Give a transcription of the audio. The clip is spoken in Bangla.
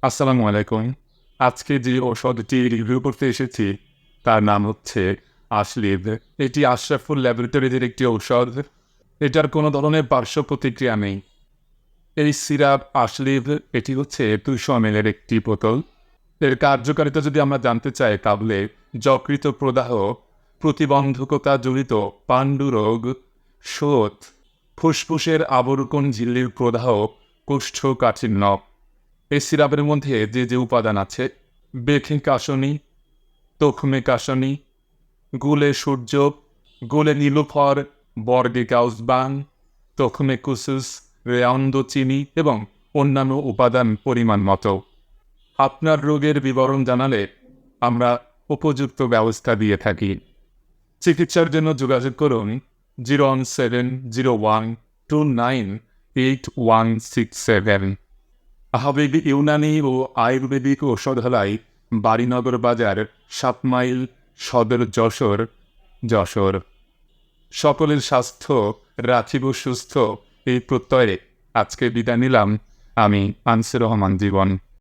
আসসালামু আলাইকুম। আজকে যে ঔষধটি রিভিউ করতে এসেছি তার নাম হচ্ছে আশলিভ। এটি আশরাফুল ল্যাবরেটরিজের একটি ঔষধ। এটার কোনো ধরনের পার্শ্ব প্রতিক্রিয়া নেই। এই সিরাপ আশলিভ এটি হচ্ছে 200 ml এর একটি বোতল। এর কার্যকারিতা যদি আমরা জানতে চাই তাহলে যকৃত প্রদাহ, প্রতিবন্ধকতা জড়িত পাণ্ডুরোগ, শোথ, ফুসফুসের আবরকণ ঝিল্লির প্রদাহ, কোষ্ঠকাঠিন্য। এই সিরাপের মধ্যে যে উপাদান আছে, বেথি কাশনি, তখমে কাশনি, গুলে সূর্য, গুলে নীলুফর, বর্গে কাউসবান, তখমে কুসুস, রেয়ন্দ চিনি এবং অন্যান্য উপাদান পরিমাণ মতো। আপনার রোগের বিবরণ জানালে আমরা উপযুক্ত ব্যবস্থা দিয়ে থাকি। চিকিৎসার জন্য যোগাযোগ করুন 01701298167। আহবেগ ইউনানি ও আয়ুর্বেদিক ঔষধালয়, বাড়িনগর বাজার, 7 মাইল, সদর, যশোর। সকলের স্বাস্থ্য রাখিব সুস্থ, এই প্রত্যয়ে আজকে বিদায় নিলাম। আমি আনসুর রহমান জীবন।